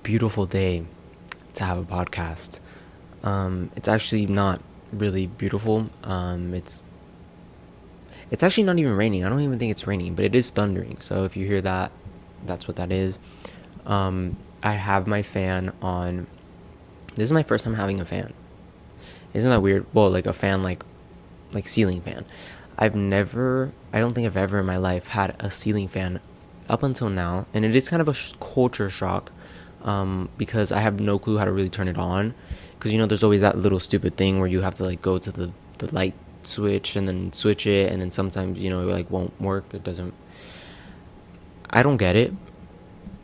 beautiful day to have a podcast. It's actually not really beautiful. It's actually not even raining. I don't even think it's raining, but it is thundering. So if you hear that, that's what that is. I have my fan on. This is my first time having a fan. Isn't that weird? Well, like a fan, like ceiling fan. I don't think I've ever in my life had a ceiling fan up until now, and it is kind of a culture shock, because I have no clue how to really turn it on. Because there's always that little stupid thing where you have to like go to the light switch and then switch it, and then sometimes it like won't work. It doesn't. I don't get it.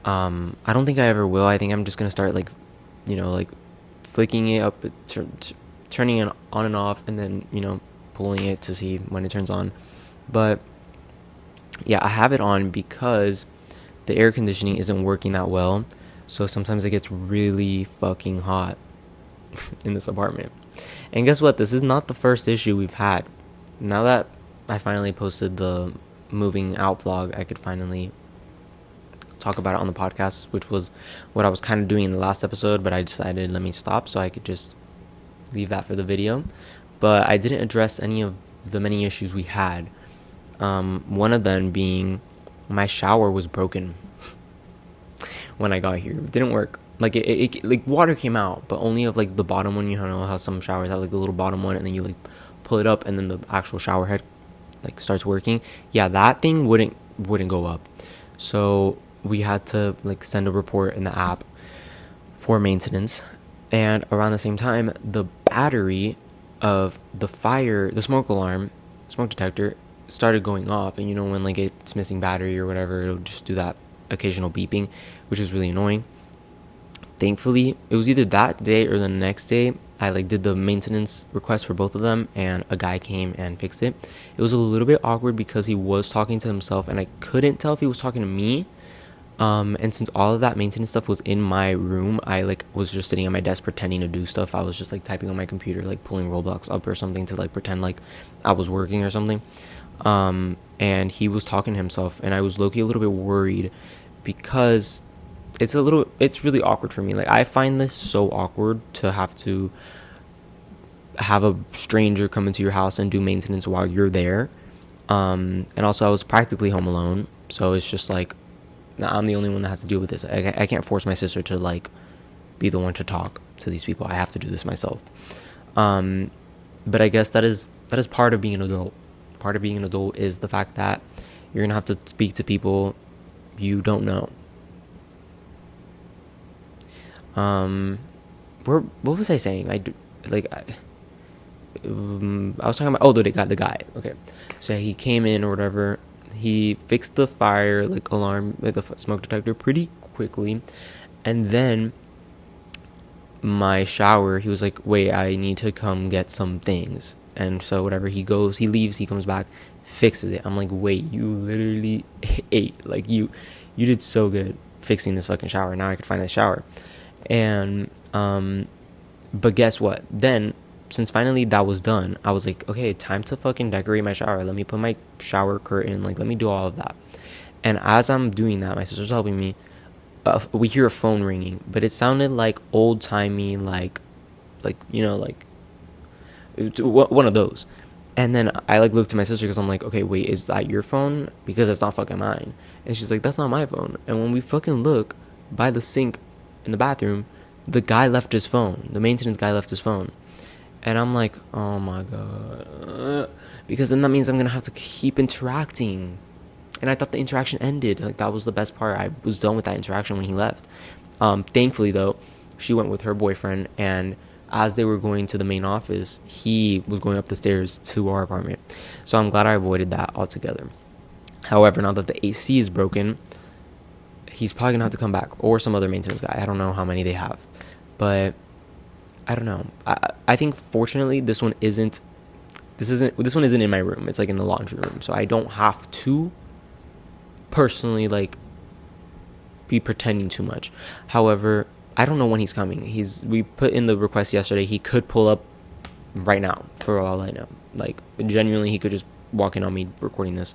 I don't think I ever will. I think I'm just gonna start like, like flicking it up, turning it on and off, and then pulling it to see when it turns on. But yeah, I have it on because the air conditioning isn't working that well. So sometimes it gets really fucking hot in this apartment. And guess what? This is not the first issue we've had. Now that I finally posted the moving out vlog, I could finally talk about it on the podcast, which was what I was kind of doing in the last episode, but I decided let me stop so I could just leave that for the video. But I didn't address any of the many issues we had. One of them being my shower was broken when I got here. It didn't work. Like it like water came out, but only of like the bottom one. How some showers have like the little bottom one, and then you like pull it up, and then the actual shower head like starts working. Yeah, that thing wouldn't go up. So we had to like send a report in the app for maintenance. And around the same time, the battery of the smoke detector started going off. And when like it's missing battery or whatever, it'll just do that occasional beeping, which is really annoying. Thankfully, it was either that day or the next day, I like did the maintenance request for both of them, and a guy came and fixed it. It was a little bit awkward because he was talking to himself, and I couldn't tell if he was talking to me. And since all of that maintenance stuff was in my room, I like was just sitting at my desk pretending to do stuff. I was just like typing on my computer, like pulling Roblox up or something to like pretend like I was working or something. And he was talking to himself, and I was low-key a little bit worried because it's really awkward for me. Like, I find this so awkward to have a stranger come into your house and do maintenance while you're there. And also I was practically home alone, so it's just like I'm the only one that has to deal with this. I can't force my sister to like be the one to talk to these people. I have to do this myself. But I guess that is part of being an adult. Part of being an adult is the fact that you're gonna have to speak to people you don't know. What was I saying? I was talking about the guy. Okay, so he came in or whatever. He fixed the fire like alarm, like the smoke detector, pretty quickly, and then my shower. He was like, "Wait, I need to come get some things." And so whatever, he leaves, he comes back, fixes it. I'm like, "Wait, you literally ate like you did so good fixing this fucking shower. Now I could find the shower." And but guess what? Then, since finally that was done, I was like, okay, time to fucking decorate my shower. Let me put my shower curtain, like, let me do all of that. And as I'm doing that, my sister's helping me. We hear a phone ringing, but it sounded like old timey, like one of those. And then I like looked to my sister because I'm like, okay, wait, is that your phone? Because it's not fucking mine. And she's like, that's not my phone. And when we fucking look by the sink in the bathroom, the guy left his phone. The maintenance guy left his phone. And I'm like, oh my god. Because then that means I'm going to have to keep interacting. And I thought the interaction ended. Like, that was the best part. I was done with that interaction when he left. Thankfully, though, she went with her boyfriend. And as they were going to the main office, he was going up the stairs to our apartment. So I'm glad I avoided that altogether. However, now that the AC is broken, he's probably going to have to come back. Or some other maintenance guy. I don't know how many they have. But I don't know. I think fortunately this one isn't in my room. It's like in the laundry room, so I don't have to personally like be pretending too much. However, I don't know when he's coming. We put in the request yesterday. He could pull up right now for all I know. Like, genuinely, he could just walk in on me recording this.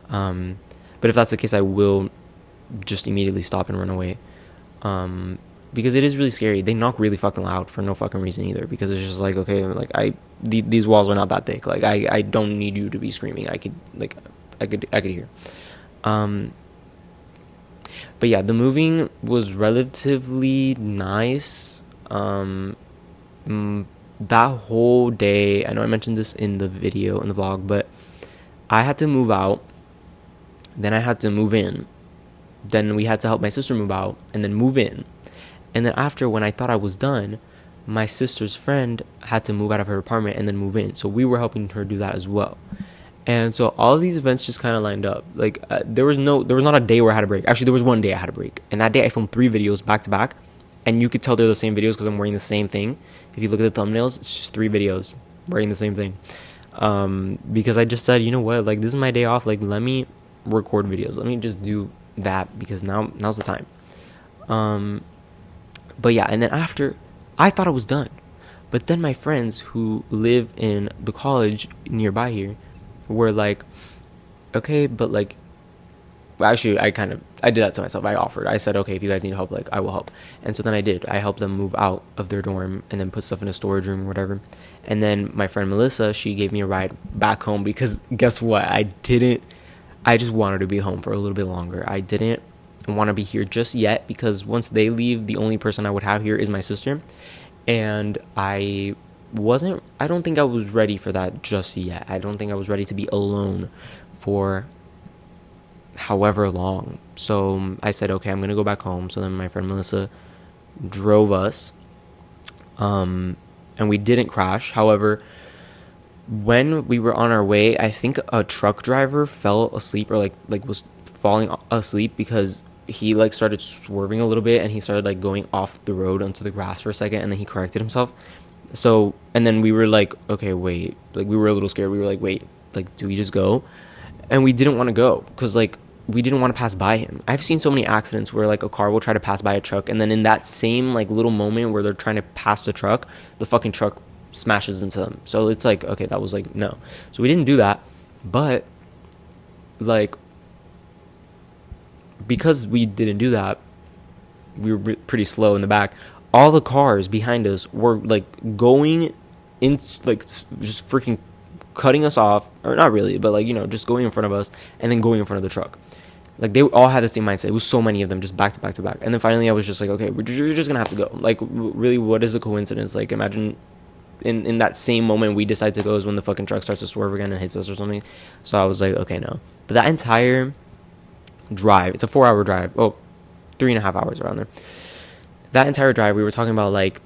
But if that's the case, I will just immediately stop and run away. because it is really scary. They knock really fucking loud for no fucking reason either, because it's just like, okay, like these walls are not that thick. Like I don't need you to be screaming. I could hear. But yeah, the moving was relatively nice. That whole day, I know I mentioned this in the video, in the vlog, but I had to move out, then I had to move in, then we had to help my sister move out, and then move in. And then after, when I thought I was done, my sister's friend had to move out of her apartment and then move in. So we were helping her do that as well. And so all of these events just kind of lined up. Like there was not a day where I had a break. Actually, there was one day I had a break, and that day I filmed 3 videos back to back, and you could tell they're the same videos because I'm wearing the same thing. If you look at the thumbnails, it's just 3 videos wearing the same thing. Because I just said, you know what, like this is my day off. Like let me record videos. Let me just do that because now's the time. But yeah, and then after, I thought I was done, but then my friends who live in the college nearby here were like, okay, but like, well, actually, I did that to myself. I said, okay, if you guys need help, like, I will help. And so then I did. I helped them move out of their dorm and then put stuff in a storage room or whatever. And then my friend Melissa, she gave me a ride back home because guess what? I just wanted to be home for a little bit longer. I didn't want to be here just yet because once they leave, the only person I would have here is my sister. And I don't think I was ready for that just yet. I don't think I was ready to be alone for however long. So I said, okay, I'm going to go back home. So then my friend Melissa drove us. And we didn't crash. However, when we were on our way, I think a truck driver fell asleep or like was falling asleep because he like started swerving a little bit and he started like going off the road onto the grass for a second, and then he corrected himself. So, and then we were like, okay, wait, like we were a little scared. We were like, wait, like do we just go? And we didn't want to go because like we didn't want to pass by him. I've seen so many accidents where like a car will try to pass by a truck, and then in that same like little moment where they're trying to pass the truck, the fucking truck smashes into them. So it's like, okay, that was like no. So we didn't do that, but like because we didn't do that, we were pretty slow in the back. All the cars behind us were like going in, like just freaking cutting us off, or not really, but like, you know, just going in front of us and then going in front of the truck. Like they all had the same mindset. It was so many of them just back to back to back. And then finally I was just like, okay, you're just gonna have to go. Like really, what is a coincidence? Like imagine in that same moment we decide to go is when the fucking truck starts to swerve again and hits us or something. So I was like, okay, no. But that entire drive, it's a 4-hour drive, 3.5 hours around there. That entire drive we were talking about, like,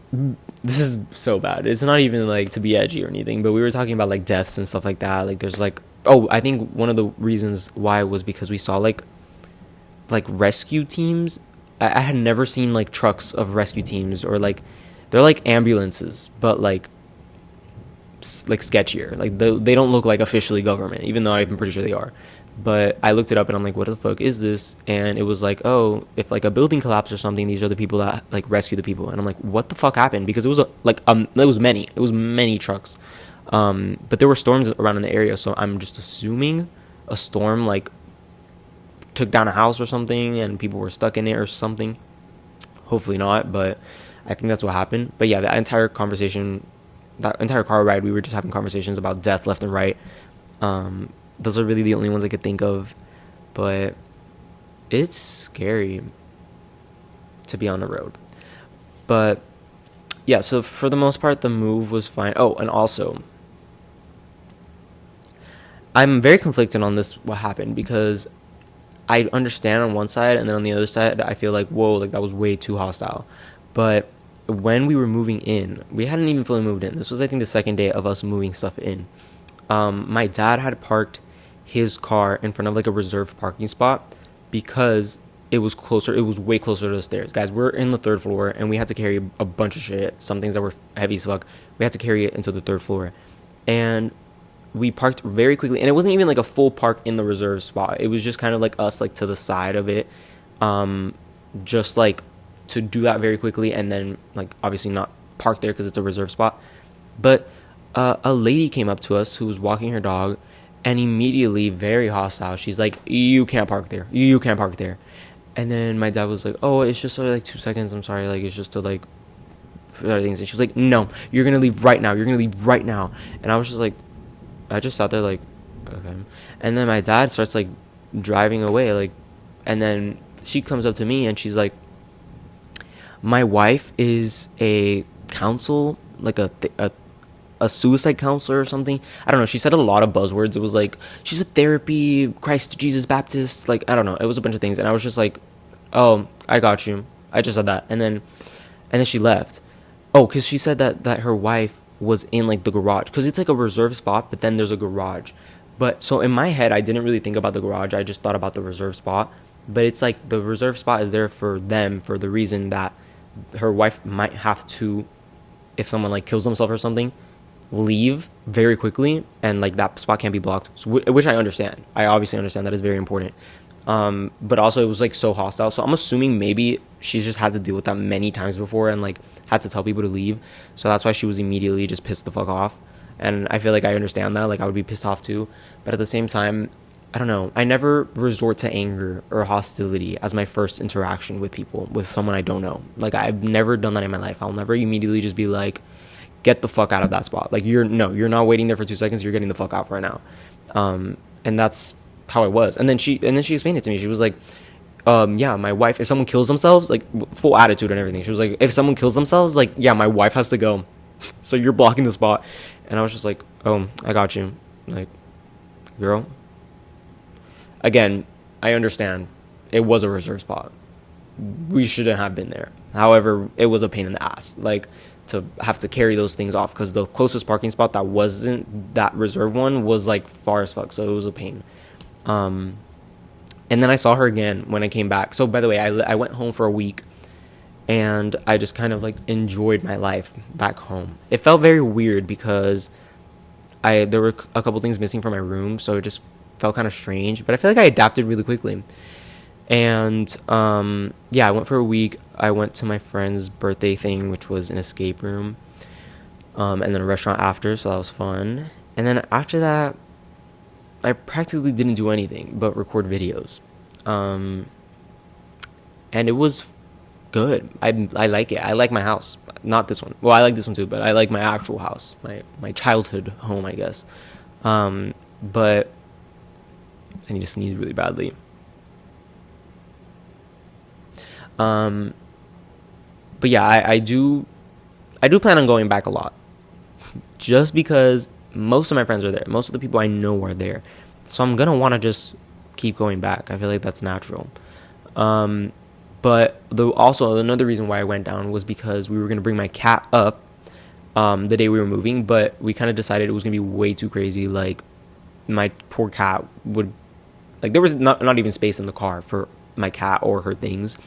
this is so bad, it's not even like to be edgy or anything, but we were talking about like deaths and stuff like that. Like there's like, I think one of the reasons why was because we saw like rescue teams. I had never seen like trucks of rescue teams, or like they're like ambulances but like sketchier. Like they don't look like officially government, even though I'm pretty sure they are. But I looked it up and I'm like, what the fuck is this? And it was like, oh, if like a building collapsed or something, these are the people that like rescue the people. And I'm like, what the fuck happened? Because it was it was many trucks. But there were storms around in the area, so I'm just assuming a storm like took down a house or something and people were stuck in it or something. Hopefully not, but I think that's what happened. But yeah, that entire conversation, that entire car ride, we were just having conversations about death left and right. Those are really the only ones I could think of, but it's scary to be on the road. But yeah, so for the most part, the move was fine. Oh, and also, I'm very conflicted on this, what happened, because I understand on one side, and then on the other side, I feel like, whoa, like that was way too hostile. But when we were moving in, we hadn't even fully moved in. This was, I think, the second day of us moving stuff in. My dad had parked his car in front of like a reserved parking spot because it was closer. It was way closer to the stairs. Guys, we're in the 3rd floor and we had to carry a bunch of shit. Some things that were heavy as fuck. We had to carry it into the 3rd floor. And we parked very quickly. And it wasn't even like a full park in the reserved spot. It was just kind of like us like to the side of it. Just like to do that very quickly and then like obviously not park there because it's a reserved spot. But a lady came up to us who was walking her dog, and immediately, very hostile, she's like, you can't park there. You can't park there. And then my dad was like, "Oh, it's just like 2 seconds. I'm sorry. Like it's just to like put other things." And she was like, "No, you're gonna leave right now. You're gonna leave right now." And I was just like, I just sat there like, okay. And then my dad starts like driving away, like, and then she comes up to me and she's like, "My wife is a counsel, like a suicide counselor or something. I don't know." She said a lot of buzzwords. It was like she's a therapy, Christ Jesus Baptist, like I don't know. It was a bunch of things, and I was just like, "Oh, I got you." I just said that, and then she left. Oh, because she said that her wife was in like the garage, because it's like a reserved spot, but then there's a garage. But so in my head, I didn't really think about the garage. I just thought about the reserved spot. But it's like the reserved spot is there for them for the reason that her wife might have to, if someone like kills themselves or something, leave very quickly, and like that spot can't be blocked, so, which I understand. I obviously understand that is very important. But also it was like so hostile, so I'm assuming maybe she's just had to deal with that many times before and like had to tell people to leave, so that's why she was immediately just pissed the fuck off. And I feel like I understand that, like I would be pissed off too, but at the same time, I don't know, I never resort to anger or hostility as my first interaction with people, with someone I don't know. Like I've never done that in my life. I'll never immediately just be like, get the fuck out of that spot. Like you're not waiting there for 2 seconds. You're getting the fuck out right now. And that's how it was. And then she explained it to me. She was like, yeah, my wife, if someone kills themselves, like full attitude and everything. She was like, if someone kills themselves, like, yeah, my wife has to go. So you're blocking the spot. And I was just like, oh, I got you. Like, girl. Again, I understand. It was a reserve spot. We shouldn't have been there. However, it was a pain in the ass. Like, to have to carry those things off, because the closest parking spot that wasn't that reserve one was like far as fuck, so it was a pain. And then I saw her again when I came back. So by the way, I went home for a week, and I just kind of like enjoyed my life back home. It felt very weird because there were a couple things missing from my room, so it just felt kind of strange, but I feel like I adapted really quickly. And yeah, I went for a week. I went to my friend's birthday thing, which was an escape room, and then a restaurant after, so that was fun. And then after that, I practically didn't do anything but record videos, and it was good. I like it. I like my house. Not this one. Well, I like this one too, but I like my actual house, my childhood home, I guess. But I need to sneeze really badly. But yeah, I do plan on going back a lot, just because most of my friends are there. Most of the people I know are there, so I'm gonna want to just keep going back. I feel like that's natural. But also another reason why I went down was because we were gonna bring my cat up, the day we were moving, but we kind of decided it was gonna be way too crazy. Like my poor cat would, like there was not even space in the car for my cat or her things.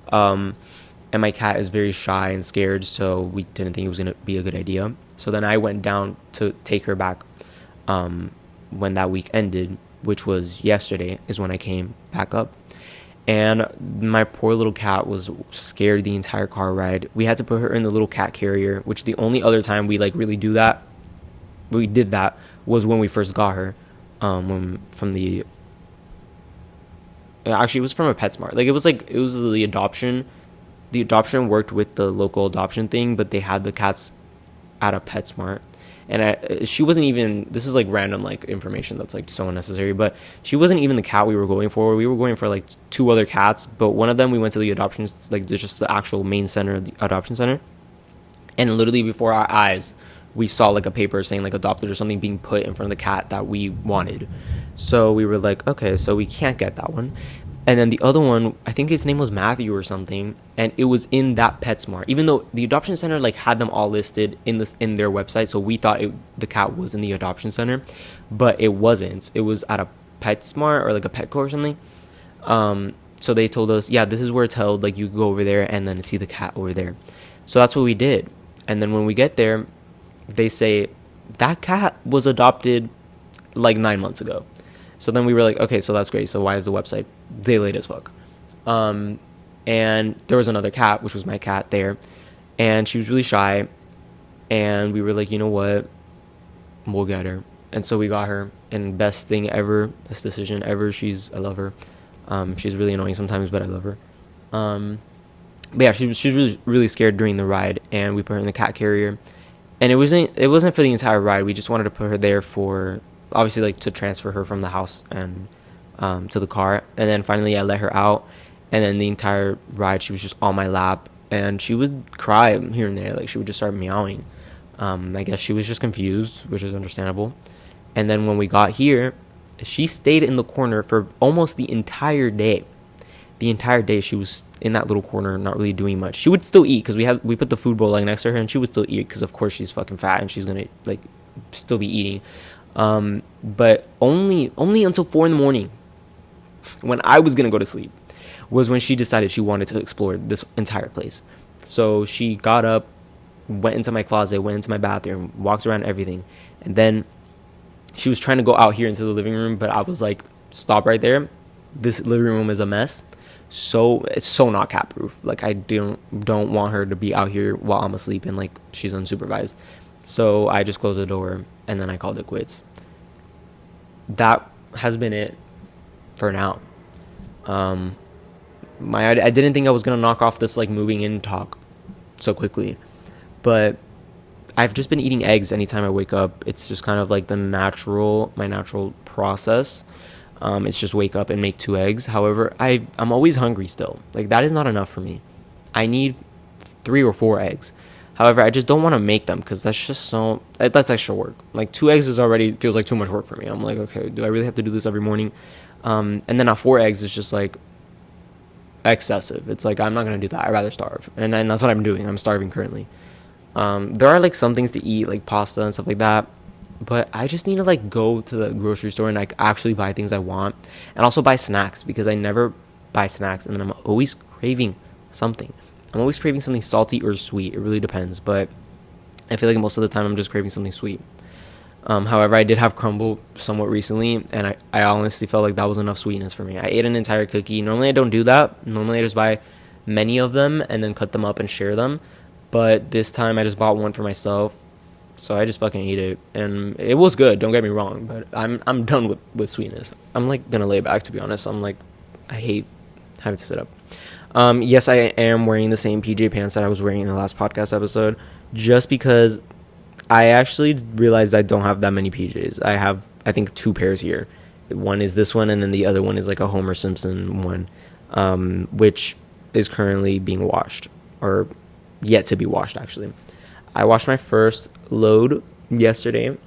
And my cat is very shy and scared, so we didn't think it was going to be a good idea. So then I went down to take her back, when that week ended, which was yesterday, is when I came back up. And my poor little cat was scared the entire car ride. We had to put her in the little cat carrier, which the only other time we like really did that was when we first got her, from the, actually it was from a PetSmart. Like it was the adoption. The adoption worked with the local adoption thing, but they had the cats at a PetSmart. And she wasn't even, this is like random like information that's like so unnecessary, but she wasn't even the cat we were going for. We were going for like two other cats, but one of them we went to the adoption, like just the actual main center, the adoption center. And literally before our eyes, we saw like a paper saying like adopted or something being put in front of the cat that we wanted. So we were like, okay, so we can't get that one. And then the other one, I think his name was Matthew or something, and it was in that PetSmart. Even though the adoption center like had them all listed in their website, so we thought the cat was in the adoption center, but it wasn't. It was at a PetSmart or like a Petco or something. So they told us, yeah, this is where it's held. Like you go over there and then see the cat over there. So that's what we did. And then when we get there, they say that cat was adopted like 9 months ago. So then we were like, okay, so that's great. So why is the website delayed as fuck? And there was another cat, which was my cat there, and she was really shy. And we were like, you know what? We'll get her. And so we got her, and best thing ever, best decision ever. I love her. She's really annoying sometimes, but I love her. But yeah, she was really, really scared during the ride, and we put her in the cat carrier. And it wasn't for the entire ride. We just wanted to put her there for, obviously, like, to transfer her from the house and to the car. And then finally I let her out, and then the entire ride she was just on my lap, and she would cry here and there. Like, she would just start meowing. I guess she was just confused, which is understandable. And then when we got here, she stayed in the corner for almost the entire day. The entire day she was in that little corner, not really doing much. She would still eat because we put the food bowl like next to her, and she would still eat because of course she's fucking fat and she's gonna like still be eating. But only until 4 a.m, when I was gonna go to sleep, was when she decided she wanted to explore this entire place. So she got up, went into my closet, went into my bathroom, walked around everything, and then she was trying to go out here into the living room, but I was like, stop right there. This living room is a mess. So it's so not cat proof. Like, I don't want her to be out here while I'm asleep and like she's unsupervised. So I just closed the door and then I called it quits. That has been it for now. I didn't think I was gonna knock off this like moving in talk so quickly, but I've just been eating eggs anytime I wake up. It's just kind of like my natural process. It's just wake up and make 2 eggs. However, I'm always hungry still. Like, that is not enough for me. I need 3 or 4 eggs. However, I just don't want to make them because that's extra work. Like, 2 eggs feels like too much work for me. I'm like, okay, do I really have to do this every morning? And then now 4 eggs is just like excessive. It's like, I'm not going to do that. I'd rather starve. And that's what I'm doing. I'm starving currently. There are like some things to eat, like pasta and stuff like that, but I just need to like go to the grocery store and like actually buy things I want, and also buy snacks, because I never buy snacks and then I'm always craving something. I'm always craving something salty or sweet. It really depends, but I feel like most of the time I'm just craving something sweet. However, I did have crumble somewhat recently, and I honestly felt like that was enough sweetness for me. I ate an entire cookie. Normally I don't do that. Normally I just buy many of them and then cut them up and share them. But this time I just bought one for myself, so I just fucking ate it, and it was good. Don't get me wrong, but I'm done with sweetness. I'm like gonna lay back, to be honest. I'm like, I hate having to sit up. Yes, I am wearing the same PJ pants that I was wearing in the last podcast episode, just because I actually realized I don't have that many PJs. I have, I think, 2 pairs here. One is this one, and then the other one is like a Homer Simpson one, which is currently being washed, or yet to be washed, actually. I washed my first load yesterday.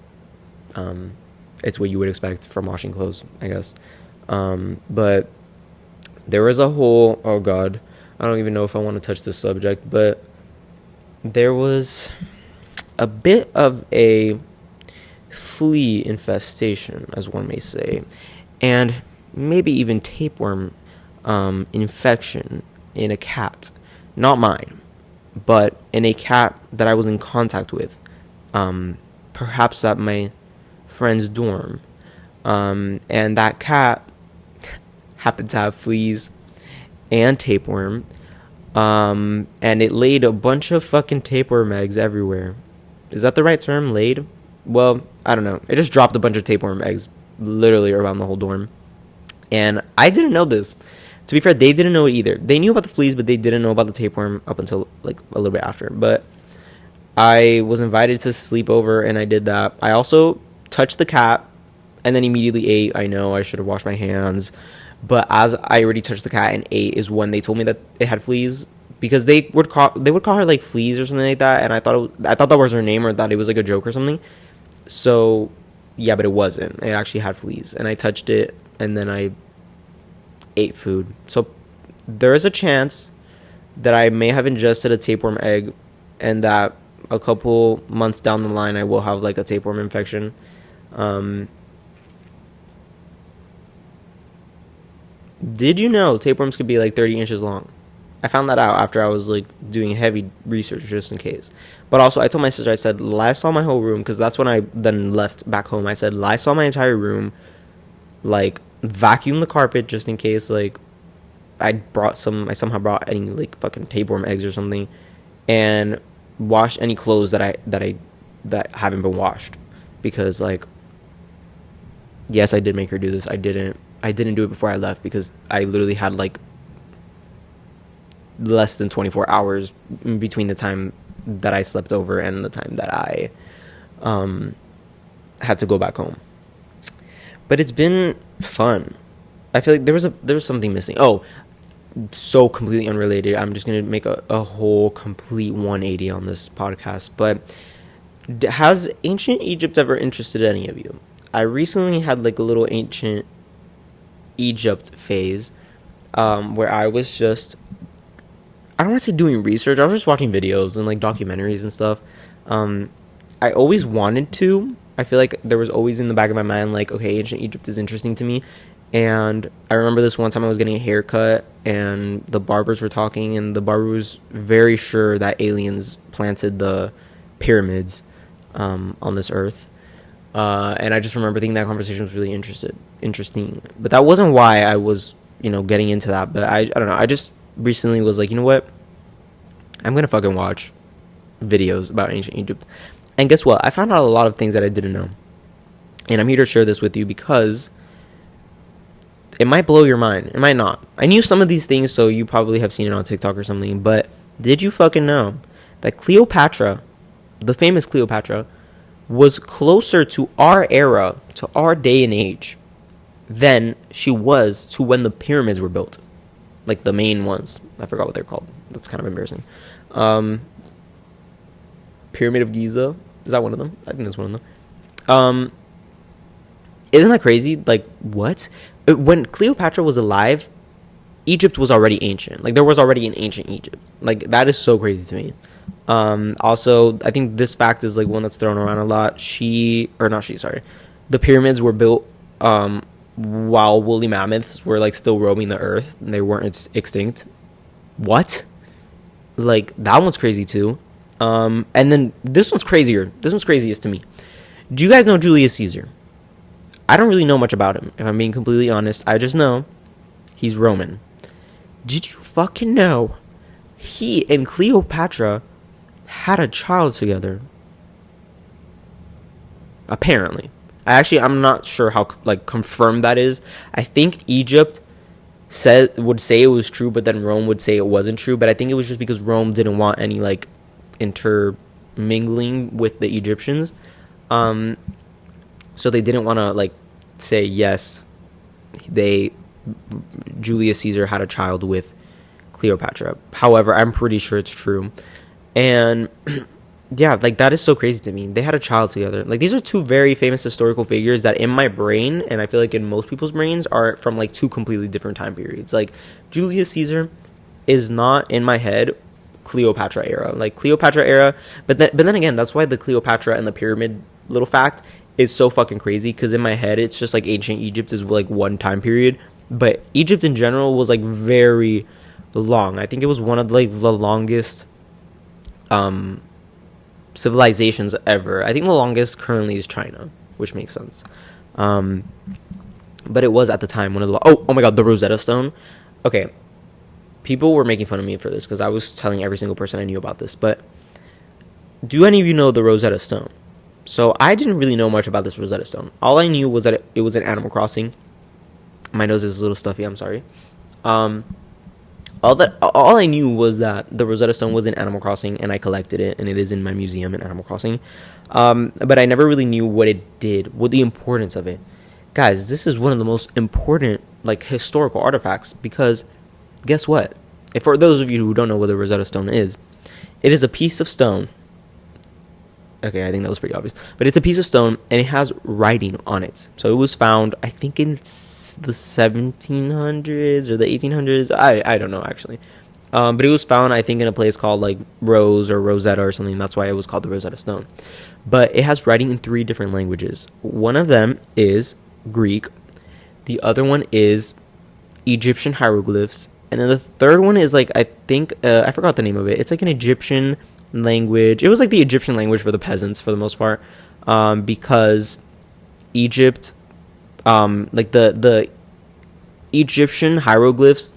It's what you would expect from washing clothes, I guess. But there was a whole, oh god, I don't even know if I want to touch this subject, but there was a bit of a flea infestation, as one may say, and maybe even tapeworm infection in a cat. Not mine, but in a cat that I was in contact with, perhaps at my friend's dorm. And that cat happened to have fleas and tapeworm, and it laid a bunch of fucking tapeworm eggs everywhere. Is that the right term, laid? Well, I don't know. It just dropped a bunch of tapeworm eggs literally around the whole dorm. And I didn't know this. To be fair, they didn't know it either. They knew about the fleas, but they didn't know about the tapeworm up until like a little bit after. But I was invited to sleep over, and I did that. I also touched the cat and then immediately ate. I know I should have washed my hands, but as I already touched the cat and ate is when they told me that it had fleas, because they would call her like fleas or something like that, and I thought that was her name, or that it was like a joke or something. So yeah, but it wasn't. It actually had fleas, and I touched it, and then I ate food. So there is a chance that I may have ingested a tapeworm egg, and that a couple months down the line I will have like a tapeworm infection. Did you know tapeworms could be like 30 inches long? I found that out after I was like doing heavy research just in case. But also I told my sister, I said, Lysol my whole room, because that's when I then left back home. I said, Lysol my entire room, like vacuum the carpet just in case like I somehow brought any like fucking tapeworm eggs or something, and wash any clothes that haven't been washed, because like, yes, I did make her do this. I didn't I didn't do it before I left because I literally had like less than 24 hours in between the time that I slept over and the time that I had to go back home. But it's been fun. I feel like there was something missing. Oh, so completely unrelated. I'm just gonna make a whole complete 180 on this podcast. But has ancient Egypt ever interested any of you? I recently had like a little ancient Egypt phase, where I was just, I don't want to say doing research. I was just watching videos and like documentaries and stuff. I always wanted to. I feel like there was always in the back of my mind like, okay, ancient Egypt is interesting to me. And I remember this one time I was getting a haircut and the barbers were talking, and the barber was very sure that aliens planted the pyramids on this earth. And I just remember thinking that conversation was really interesting. But that wasn't why I was, getting into that. But I don't know. I just recently was like, you know what? I'm going to fucking watch videos about ancient Egypt. And guess what? I found out a lot of things that I didn't know. And I'm here to share this with you because it might blow your mind. It might not. I knew some of these things, so you probably have seen it on TikTok or something. But did you fucking know that Cleopatra, the famous Cleopatra, was closer to our era, to our day and age, than she was to when the pyramids were built? Like the main ones. I forgot what they're called. That's kind of embarrassing. Pyramid of Giza. Is that one of them? I think that's one of them. Isn't that crazy? Like, what? When Cleopatra was alive, Egypt was already ancient. Like, there was already an ancient Egypt. Like, that is so crazy to me. Also, I think this fact is, like, one that's thrown around a lot. The pyramids were built, while woolly mammoths were, like, still roaming the earth, and they weren't extinct. What? Like, that one's crazy, too. And then this one's crazier. This one's craziest to me. Do you guys know Julius Caesar? I don't really know much about him, if I'm being completely honest. I just know he's Roman. Did you fucking know he and Cleopatra had a child together? Apparently. I'm not sure how, like, confirmed that is. I think Egypt would say it was true, but then Rome would say it wasn't true. But I think it was just because Rome didn't want any, like, intermingling with the Egyptians. So they didn't want to, like, say, yes, Julius Caesar had a child with Cleopatra. However, I'm pretty sure it's true. And yeah, like, that is so crazy to me. They had a child together. Like, these are two very famous historical figures that in my brain, and I feel like in most people's brains, are from, like, two completely different time periods. Like, Julius Caesar is not in my head Cleopatra era. Like, Cleopatra era, but then again, that's why the Cleopatra and the pyramid little fact is so fucking crazy, because in my head it's just like ancient Egypt is like one time period, but Egypt in general was like very long. I think it was one of like the longest civilizations ever. I think the longest currently is China, which makes sense. But it was at the time one of the oh my god, the Rosetta Stone. Okay, people were making fun of me for this because I was telling every single person I knew about this, but do any of you know the Rosetta Stone? So I didn't really know much about this Rosetta Stone. All I knew was that it was in Animal Crossing. My nose is a little stuffy, I'm sorry. All I knew was that the Rosetta Stone was in Animal Crossing, and I collected it, and it is in my museum in Animal Crossing. But I never really knew what it did, what the importance of it. Guys, this is one of the most important, like, historical artifacts, because guess what? If for those of you who don't know what the Rosetta Stone is, it is a piece of stone. Okay, I think that was pretty obvious. But it's a piece of stone, and it has writing on it. So it was found, I think, in the 1700s or the 1800s. I don't know, actually. But it was found, I think, in a place called, like, Rose or Rosetta or something. That's why it was called the Rosetta Stone. But it has writing in 3 different languages. One of them is Greek. The other one is Egyptian hieroglyphs. And then the third one is, like, I think, I forgot the name of it. It's like an Egyptian language. It was like the Egyptian language for the peasants for the most part, because Egypt, like the Egyptian hieroglyphs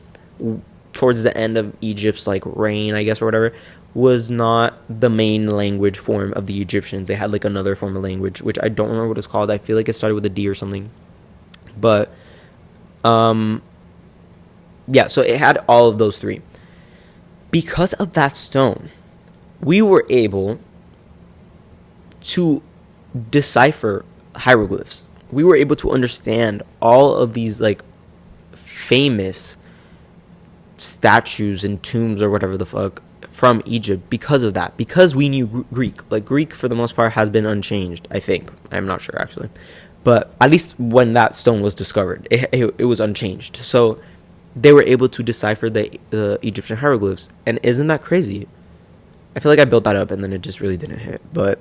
towards the end of Egypt's, like, reign, I guess, or whatever, was not the main language form of the Egyptians. They had, like, another form of language, which I don't remember what it's called. I feel like it started with a D or something. But Yeah, so it had all of those three. Because of that stone, we were able to decipher hieroglyphs. We were able to understand all of these like famous statues and tombs or whatever the fuck from Egypt because of that. Because we knew Greek. Like Greek for the most part has been unchanged, I think. I'm not sure actually. But at least when that stone was discovered, it was unchanged. So they were able to decipher the Egyptian hieroglyphs. And isn't that crazy? I feel like I built that up and then it just really didn't hit. But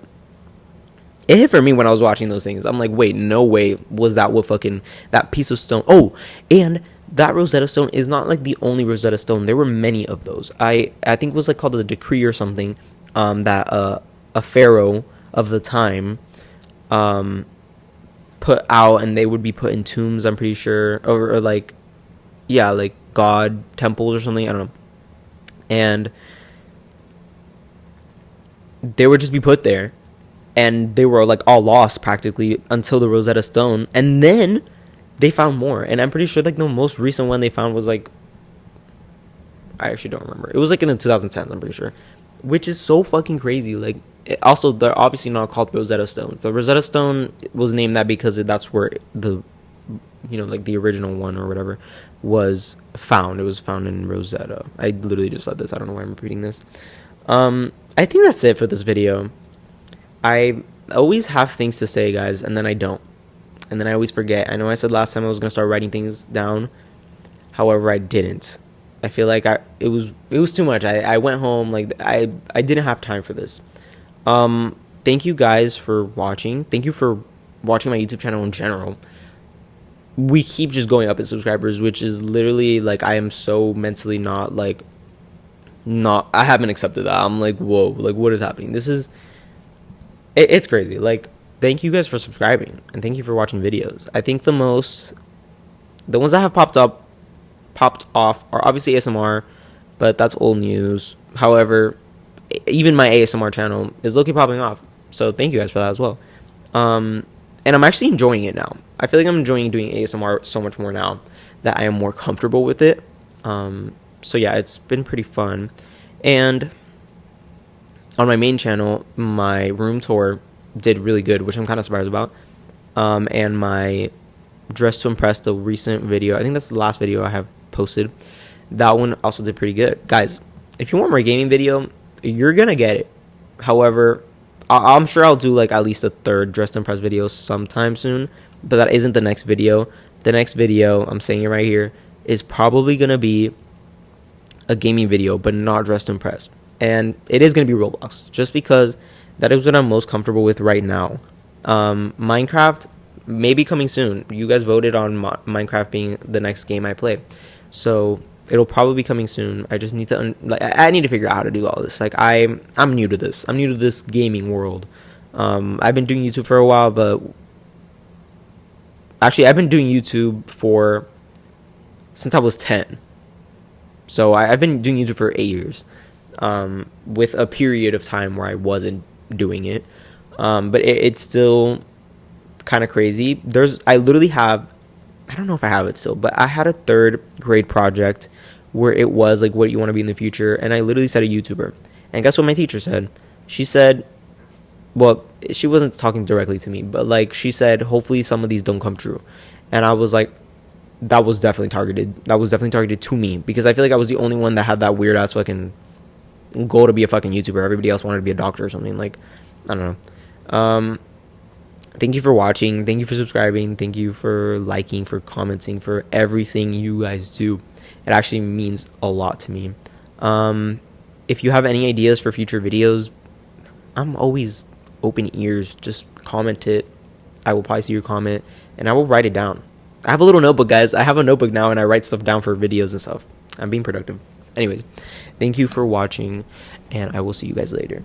it hit for me when I was watching those things. I'm like, wait, no way was that what fucking, that piece of stone. Oh, and that Rosetta Stone is not like the only Rosetta Stone. There were many of those. I think it was like called the decree or something, that a pharaoh of the time put out, and they would be put in tombs, I'm pretty sure, or like, yeah, like god temples or something, I don't know. And they would just be put there, and they were like all lost practically until the Rosetta Stone, and then they found more. And I'm pretty sure like the most recent one they found was like, I actually don't remember, it was like in the 2010s, I'm pretty sure, which is so fucking crazy. Like also, they're obviously not called Rosetta Stones. The Rosetta Stone was named that because that's where the, you know, like the original one or whatever was found. It was found in Rosetta. I literally just said this, I don't know why I'm repeating this. I think that's it for this video. I always have things to say, guys, and then I don't. And then I always forget. I know I said last time I was going to start writing things down. However, I didn't. I feel like it was too much. I went home, like I didn't have time for this. Thank you guys for watching. Thank you for watching my YouTube channel in general. We keep just going up in subscribers, which is literally like, I am so mentally not, I haven't accepted that. I'm like, whoa, like what is happening? This is, it's crazy. Like, thank you guys for subscribing, and thank you for watching videos. I think the ones that have popped off are obviously ASMR, but that's old news. However, even my ASMR channel is looking popping off, so thank you guys for that as well. And I'm actually enjoying it now. I feel like I'm enjoying doing ASMR so much more now that I am more comfortable with it. So yeah, it's been pretty fun. And on my main channel, my room tour did really good, which I'm kind of surprised about. And my Dress to Impress, the recent video, I think that's the last video I have posted, that one also did pretty good. Guys, if you want more gaming video, you're gonna get it. However, I'm sure I'll do like at least a third Dress to Impress video sometime soon, but that isn't the next video. The next video, I'm saying it right here, is probably gonna be a gaming video, but not Dress to Impress. And it is gonna be Roblox, just because that is what I'm most comfortable with right now. Minecraft may be coming soon. You guys voted on Minecraft being the next game I play, so it'll probably be coming soon. I just need to I need to figure out how to do all this. Like I'm new to this. I'm new to this gaming world. I've been doing YouTube for a while, but actually I've been doing YouTube since I was 10. So I've been doing YouTube for 8 years, with a period of time where I wasn't doing it. But it's still kind of crazy. I literally have, I don't know if I have it still, but I had a 3rd grade project where it was like, what do you want to be in the future? And I literally said a YouTuber. And guess what my teacher said? She said, well, she wasn't talking directly to me, but like she said, hopefully some of these don't come true. And I was like, that was definitely targeted to me, because I feel like I was the only one that had that weird ass fucking goal to be a fucking YouTuber. Everybody else wanted to be a doctor or something. Like, I don't know. Thank you for watching. Thank you for subscribing. Thank you for liking, for commenting, for everything you guys do. It actually means a lot to me. If you have any ideas for future videos, I'm always open ears. Just comment it. I will probably see your comment, and I will write it down. I have a little notebook, guys. I have a notebook now, and I write stuff down for videos and stuff. I'm being productive. Anyways, thank you for watching, and I will see you guys later.